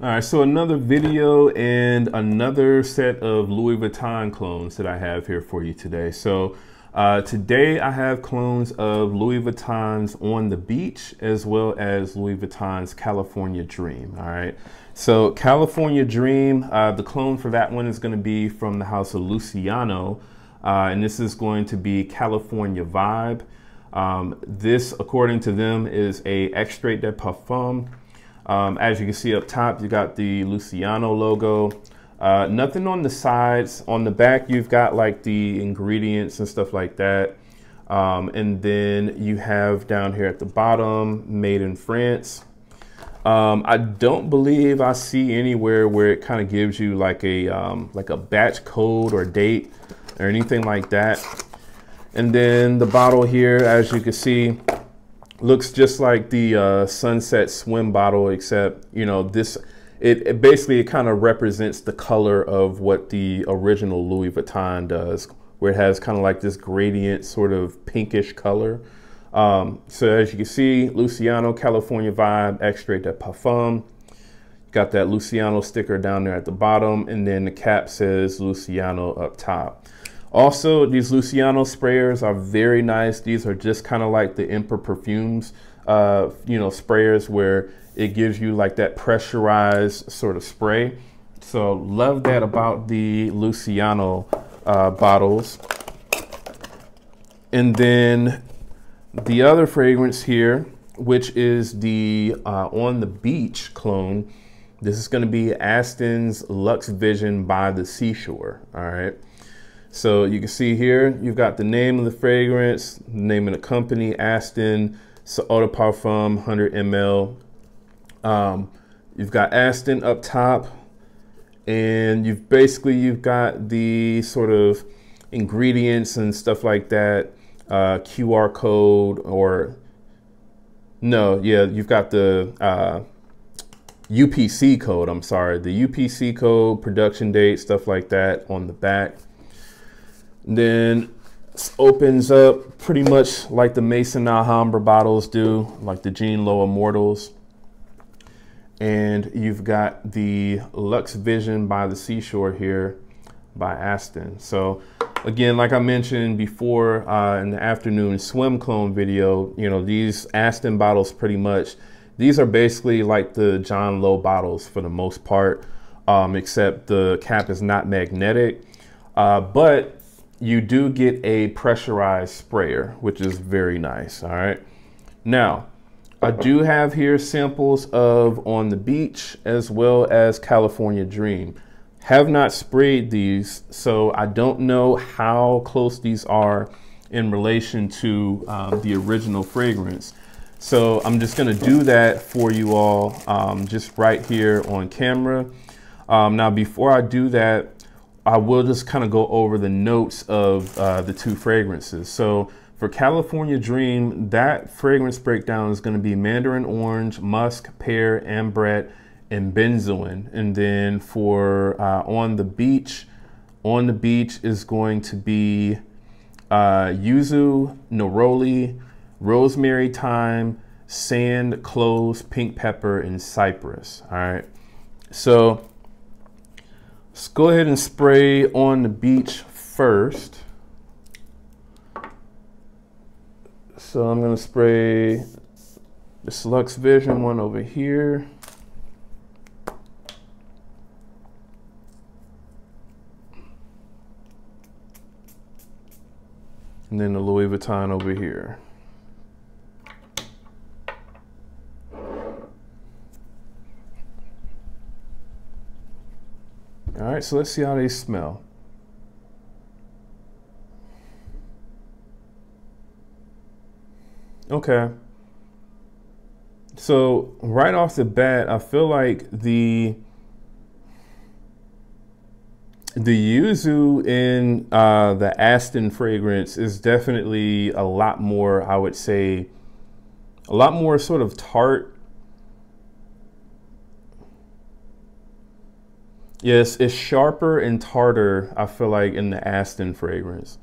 All right, so another video and another set of Louis Vuitton clones that I have here for you today. So today I have clones of Louis Vuitton's On the Beach as well as Louis Vuitton's California Dream. All right, so California Dream, the clone for that one is going to be from the house of Lucianno, and this is going to be California Vibe. This, according to them, is a extrait de parfum. As you can see up top, you got the Lucianno logo. Nothing on the sides. On the back, you've got like the ingredients and stuff like that. And then you have down here at the bottom, made in France. I don't believe I see anywhere where it kind of gives you like a batch code or date or anything like that. And then the bottle here, as you can see, looks just like the Sunset Swim bottle, except, you know, this, it basically kind of represents the color of what the original Louis Vuitton does, where it has kind of like this gradient sort of pinkish color. So as you can see, Lucianno California Vibe, extrait de parfum. Got that Lucianno sticker down there at the bottom, and then the cap says Lucianno up top. Also, these Lucianno sprayers are very nice. These are just kind of like the Emperor Perfumes, sprayers where it gives you like that pressurized sort of spray. So love that about the Lucianno bottles. And then the other fragrance here, which is the On the Beach clone. This is going to be Asten's Luxe Vision by the Seashore. All right. So you can see here, you've got the name of the fragrance, the name of the company, Asten, Eau de Parfum, 100 ml. You've got Asten up top, and you've got the sort of ingredients and stuff like that, QR code, or no, yeah, you've got the UPC code, I'm sorry, the UPC code, production date, stuff like that on the back. Then it opens up pretty much like the Maison Alhambra bottles do, like the Jean Low Immortals. And you've got the Luxe Vision by the Seashore here by Asten. So again, like I mentioned before in the afternoon swim clone video, you know, these Asten bottles pretty much, these are basically like the John Low bottles for the most part, except the cap is not magnetic. But you do get a pressurized sprayer, which is very nice. All right. Now, I do have here samples of On the Beach as well as California Dream. Have not sprayed these, so I don't know how close these are in relation to the original fragrance. So I'm just going to do that for you all just right here on camera. Now, before I do that, I will just kind of go over the notes of the two fragrances. So for California Dream, that fragrance breakdown is going to be mandarin orange, musk, pear, ambrette, and benzoin. And then for On the Beach is going to be yuzu, neroli, rosemary, thyme, sand, cloves, pink pepper, and cypress. All right. So let's go ahead and spray On the Beach first. So I'm going to spray this Luxe Vision one over here. And then the Louis Vuitton over here. All right, so let's see how they smell. Okay. So right off the bat, I feel like the yuzu in the Asten fragrance is definitely a lot more, I would say, a lot more sort of tart. Yes, it's sharper and tartar, I feel like, in the Asten fragrance.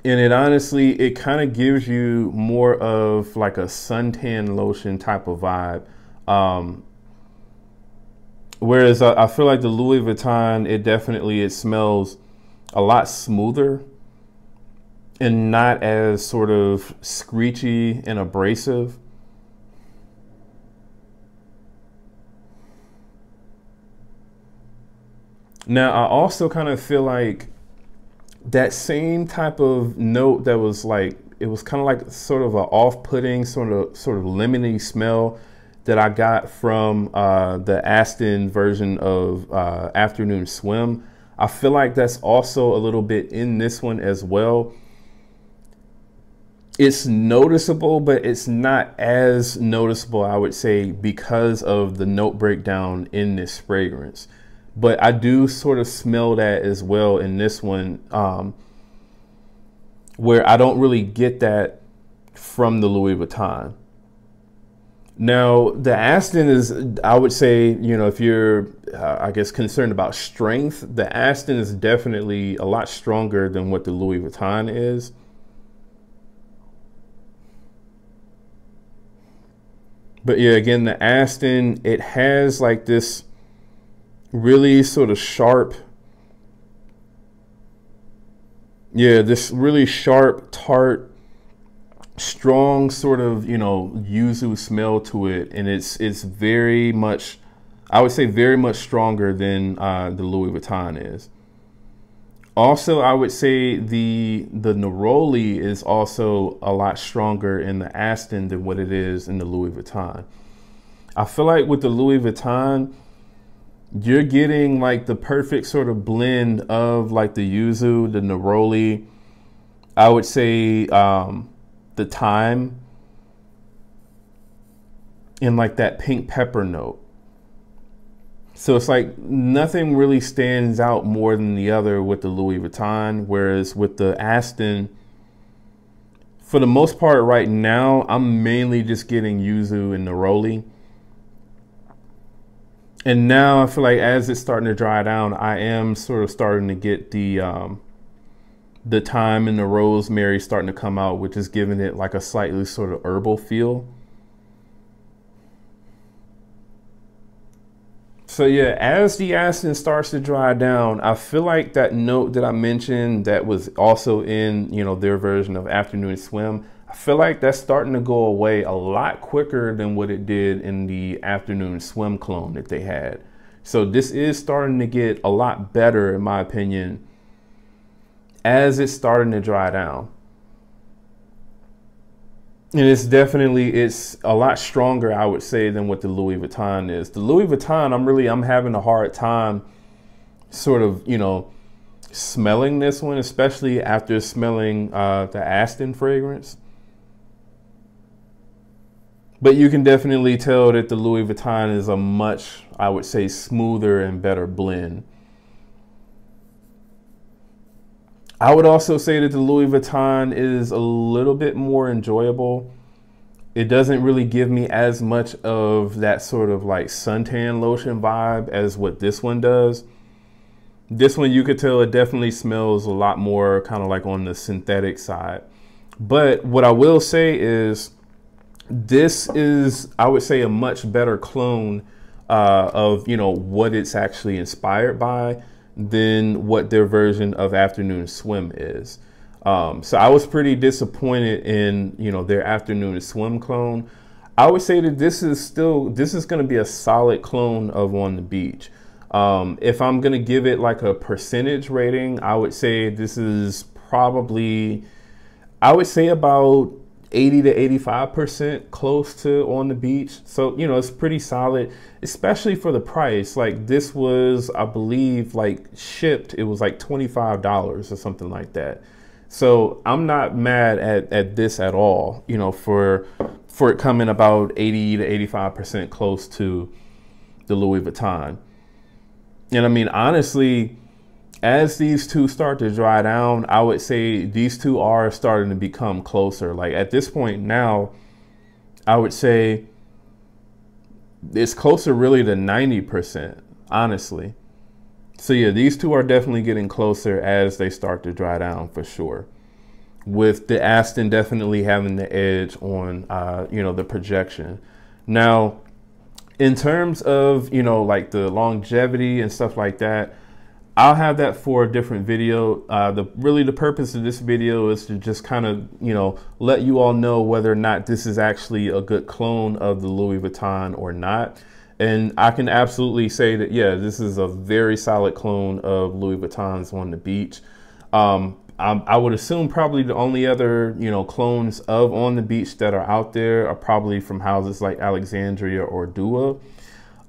And it honestly, it kind of gives you more of like a suntan lotion type of vibe. Whereas I feel like the Louis Vuitton, it smells a lot smoother and not as sort of screechy and abrasive. Now, I also kind of feel like that same type of note that was like, it was kind of like sort of a off-putting, sort of lemony smell that I got from the Asten version of Afternoon Swim. I feel like that's also a little bit in this one as well. It's noticeable, but it's not as noticeable, I would say, because of the note breakdown in this fragrance. But I do sort of smell that as well in this one, where I don't really get that from the Louis Vuitton. Now, the Asten is, I would say, you know, if you're, I guess, concerned about strength, the Asten is definitely a lot stronger than what the Louis Vuitton is. But yeah, again, the Asten, it has like this really sort of sharp, this really sharp, tart, strong sort of, you know, yuzu smell to it. And it's very much, I would say very much stronger than the Louis Vuitton is. Also, I would say the neroli is also a lot stronger in the Asten than what it is in the Louis Vuitton. I feel like with the Louis Vuitton, you're getting like the perfect sort of blend of like the yuzu, the neroli, I would say the thyme, and like that pink pepper note. So it's like nothing really stands out more than the other with the Louis Vuitton, whereas with the Asten, for the most part right now, I'm mainly just getting yuzu and neroli. And now I feel like as it's starting to dry down, I am sort of starting to get the thyme and the rosemary starting to come out, which is giving it like a slightly sort of herbal feel. So yeah, as the Asten starts to dry down, I feel like that note that I mentioned that was also in, you know, their version of Afternoon Swim, I feel like that's starting to go away a lot quicker than what it did in the Afternoon Swim clone that they had. So this is starting to get a lot better, in my opinion, as it's starting to dry down. And it's a lot stronger, I would say, than what the Louis Vuitton is. The Louis Vuitton, I'm having a hard time sort of, you know, smelling this one, especially after smelling the Asten fragrance. But you can definitely tell that the Louis Vuitton is a much, I would say, smoother and better blend. I would also say that the Louis Vuitton is a little bit more enjoyable. It doesn't really give me as much of that sort of like suntan lotion vibe as what this one does. This one, you could tell it definitely smells a lot more kind of like on the synthetic side. But what I will say is this is, I would say, a much better clone of, you know, what it's actually inspired by than what their version of Afternoon Swim is. So I was pretty disappointed in, you know, their Afternoon Swim clone. I would say that this is going to be a solid clone of On the Beach. If I'm going to give it like a percentage rating, I would say this is probably, I would say about 80 to 85% close to On the Beach. So, you know, it's pretty solid, especially for the price. Like this was, I believe, like shipped, it was like $25 or something like that. So I'm not mad at this at all, you know, for it coming about 80 to 85% close to the Louis Vuitton. And I mean, honestly, as these two start to dry down, I would say these two are starting to become closer. Like at this point now, I would say it's closer really to 90%, honestly. So yeah, these two are definitely getting closer as they start to dry down for sure. with the Asten definitely having the edge on, you know, the projection. Now, in terms of, you know, like the longevity and stuff like that, I'll have that for a different video. Really the purpose of this video is to just kind of, you know, let you all know whether or not this is actually a good clone of the Louis Vuitton or not. And I can absolutely say that, yeah, this is a very solid clone of Louis Vuitton's On the Beach. I would assume probably the only other, you know, clones of On the Beach that are out there are probably from houses like Alexandria or Dua.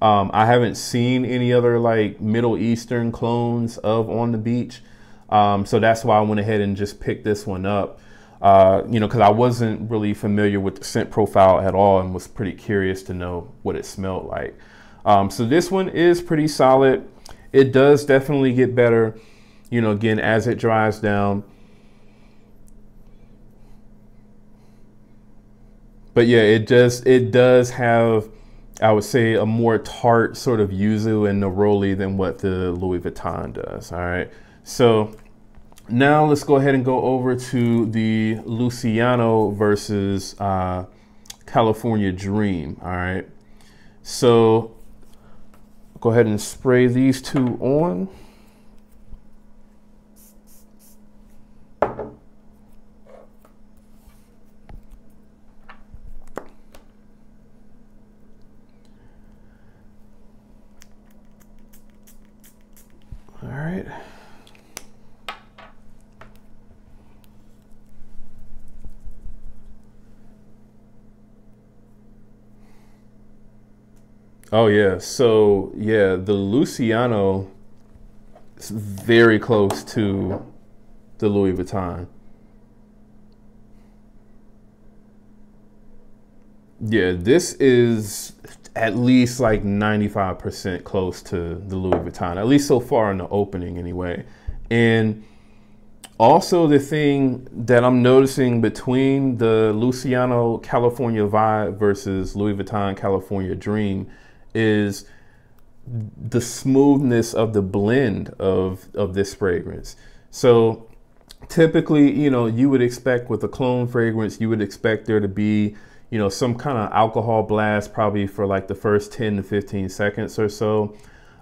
I haven't seen any other like Middle Eastern clones of On the Beach. So that's why I went ahead and just picked this one up, you know, because I wasn't really familiar with the scent profile at all and was pretty curious to know what it smelled like. So this one is pretty solid. It does definitely get better, you know, again, as it dries down. But yeah, it does have, I would say, a more tart sort of yuzu and neroli than what the Louis Vuitton does. All right. So now let's go ahead and go over to the Lucianno versus California Dream. All right. So go ahead and spray these two on. All right. Oh yeah, so yeah, the Lucianno is very close to the Louis Vuitton. Yeah, this is at least like 95% close to the Louis Vuitton, at least so far in the opening anyway. And also the thing that I'm noticing between the Lucianno California Vibe versus Louis Vuitton California Dream is the smoothness of the blend of this fragrance. So typically, you know, you would expect with a clone fragrance, you would expect there to be, you know, some kind of alcohol blast probably for like the first 10 to 15 seconds or so.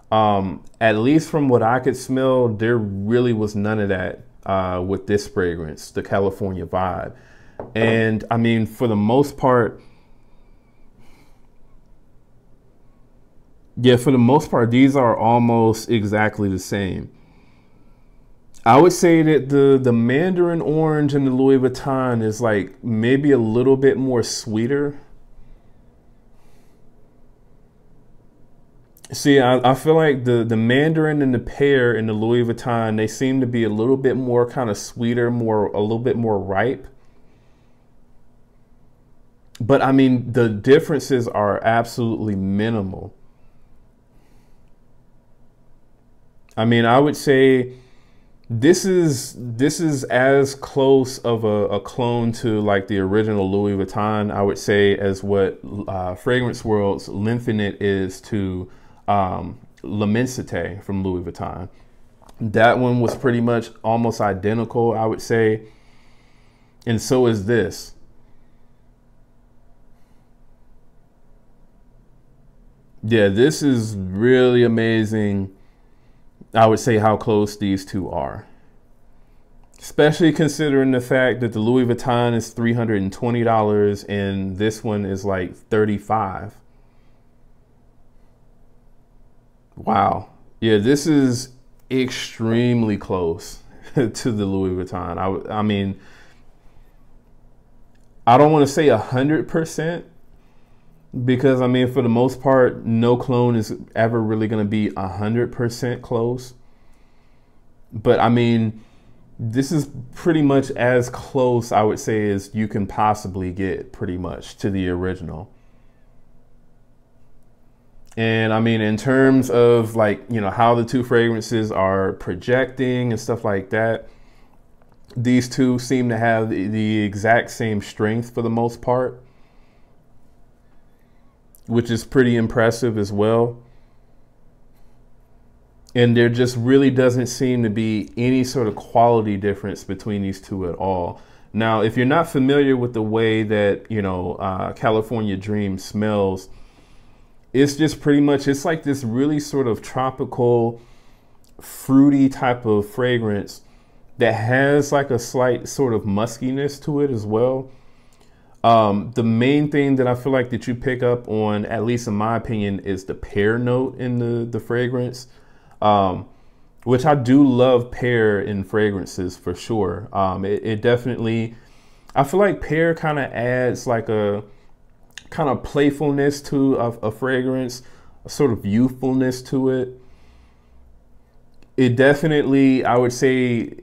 At least from what I could smell, there really was none of that with this fragrance, the California Vibe. And I mean, for the most part, yeah, for the most part, these are almost exactly the same. I would say that the Mandarin Orange and the Louis Vuitton is like maybe a little bit more sweeter. See, I feel like the Mandarin and the pear in the Louis Vuitton, they seem to be a little bit more kind of sweeter, a little bit more ripe. But I mean, the differences are absolutely minimal. I mean, I would say this is as close of a clone to like the original Louis Vuitton, I would say, as what Fragrance World's L'Infinite is to L'Immensité from Louis Vuitton. That one was pretty much almost identical, I would say. And so is this. Yeah, this is really amazing. I would say how close these two are, especially considering the fact that the Louis Vuitton is $320 and this one is like $35. Wow. Yeah, this is extremely close to the Louis Vuitton. I mean, I don't want to say 100%. Because I mean, for the most part, no clone is ever really going to be 100% close. But I mean, this is pretty much as close, I would say, as you can possibly get pretty much to the original. And I mean, in terms of like, you know, how the two fragrances are projecting and stuff like that, these two seem to have the exact same strength for the most part, which is pretty impressive as well. And there just really doesn't seem to be any sort of quality difference between these two at all. Now, if you're not familiar with the way that, California Dream smells, it's just pretty much, it's like this really sort of tropical, fruity type of fragrance that has like a slight sort of muskiness to it as well. The main thing that I feel like that you pick up on, at least in my opinion, is the pear note in the fragrance, which I do love pear in fragrances for sure. It definitely, I feel like pear kind of adds like a kind of playfulness to a fragrance, a sort of youthfulness to it. It definitely, I would say,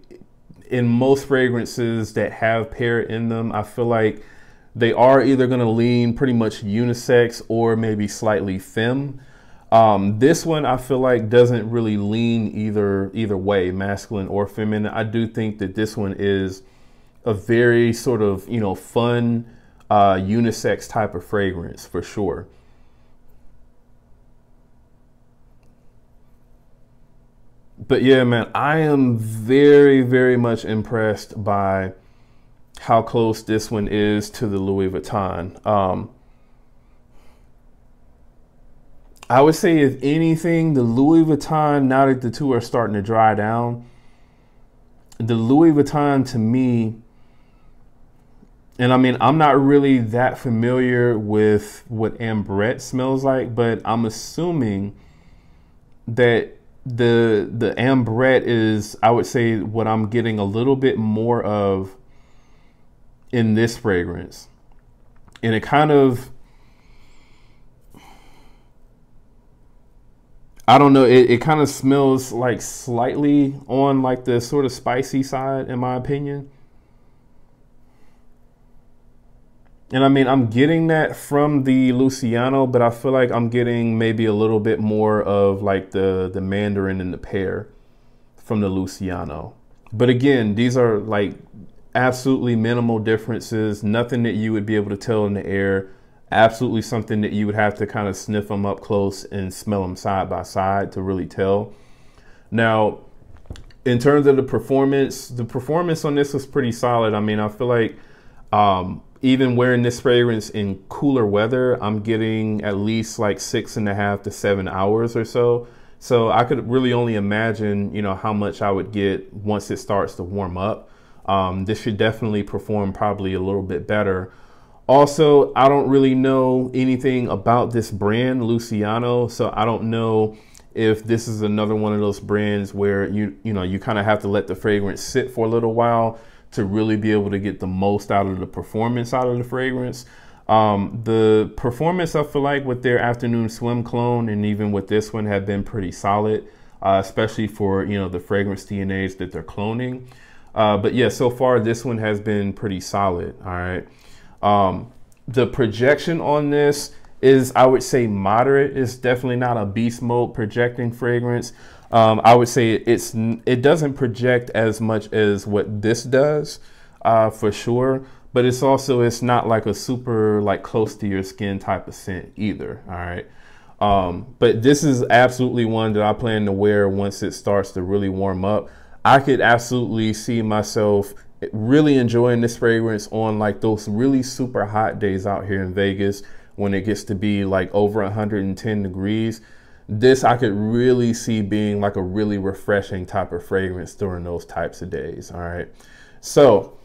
in most fragrances that have pear in them, I feel like they are either going to lean pretty much unisex or maybe slightly femme. This one I feel like doesn't really lean either way, masculine or feminine. I do think that this one is a very sort of, fun, unisex type of fragrance for sure. But yeah, man, I am very, very much impressed by how close this one is to the Louis Vuitton. I would say, if anything, the Louis Vuitton, now that the two are starting to dry down, the Louis Vuitton to me, and I mean, I'm not really that familiar with what ambrette smells like, but I'm assuming that the ambrette is, I would say, what I'm getting a little bit more of in this fragrance. And it kind of, I don't know, it kind of smells like slightly on like the sort of spicy side, in my opinion. And I mean, I'm getting that from the Lucianno, but I feel like I'm getting maybe a little bit more of like the mandarin and the pear from the Lucianno. But again, these are like absolutely minimal differences, nothing that you would be able to tell in the air, absolutely something that you would have to kind of sniff them up close and smell them side by side to really tell. Now, in terms of the performance on this was pretty solid. I mean, I feel like even wearing this fragrance in cooler weather, I'm getting at least like 6.5 to 7 hours or so. So I could really only imagine, how much I would get once it starts to warm up. This should definitely perform probably a little bit better. Also, I don't really know anything about this brand, Lucianno, so I don't know if this is another one of those brands where you kind of have to let the fragrance sit for a little while to really be able to get the most out of the performance out of the fragrance. The performance, I feel like, with their Afternoon Swim clone and even with this one have been pretty solid, especially for, the fragrance DNAs that they're cloning. But yeah, so far this one has been pretty solid. All right. The projection on this is, I would say, moderate. It's definitely not a beast mode projecting fragrance. I would say it doesn't project as much as what this does, for sure. But it's not like a super like close to your skin type of scent either. All right. But this is absolutely one that I plan to wear once it starts to really warm up. I could absolutely see myself really enjoying this fragrance on like those really super hot days out here in Vegas when it gets to be like over 110 degrees. This I could really see being like a really refreshing type of fragrance during those types of days. All right. So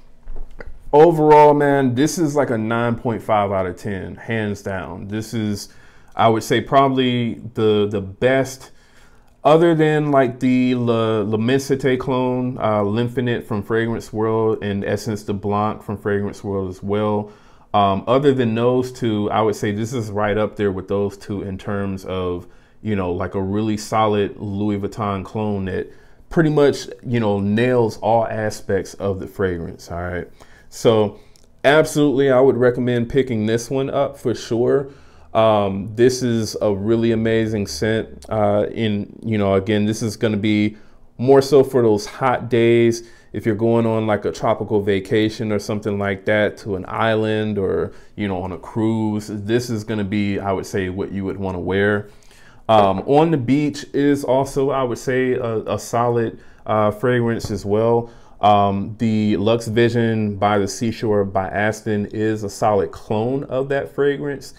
overall, man, this is like a 9.5 out of 10, hands down. This is, I would say, probably the best, other than like the L'Immensité clone, L'Infinite from Fragrance World, and Essence de Blanc from Fragrance World as well. Other than those two, I would say this is right up there with those two in terms of, like a really solid Louis Vuitton clone that pretty much, nails all aspects of the fragrance. All right. So absolutely, I would recommend picking this one up for sure. This is a really amazing scent. Again, this is going to be more so for those hot days. If you're going on like a tropical vacation or something like that to an island or, on a cruise, this is going to be, I would say, what you would want to wear. On the beach is also, I would say, a solid fragrance as well. The Luxe Vision by the Seashore by Asten is a solid clone of that fragrance.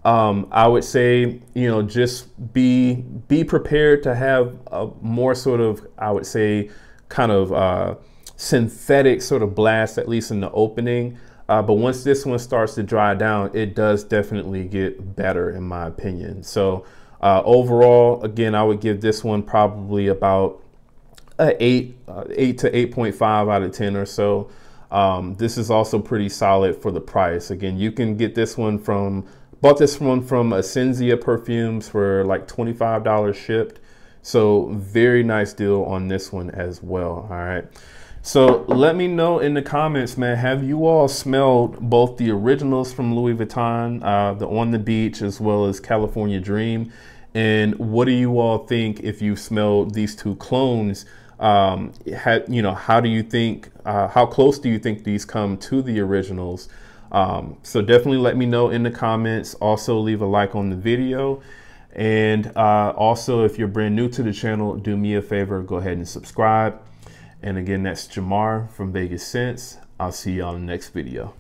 I would say, you know, just be prepared to have a more sort of, I would say, kind of synthetic sort of blast, at least in the opening. But once this one starts to dry down, it does definitely get better, in my opinion. So overall, again, I would give this one probably about an 8 to 8.5 out of 10 or so. This is also pretty solid for the price. Again, you can get this one bought this one from Essentia Perfumes for like $25 shipped. So very nice deal on this one as well. All right. So let me know in the comments, man, have you all smelled both the originals from Louis Vuitton, the On the Beach, as well as California Dream? And what do you all think if you've smelled these two clones? You know, how do you think, how close do you think these come to the originals? So definitely let me know in the comments. Also leave a like on the video. And also, if you're brand new to the channel, do me a favor, go ahead and subscribe. And again, that's Jamar from Vegas Sense. I'll see you on the next video.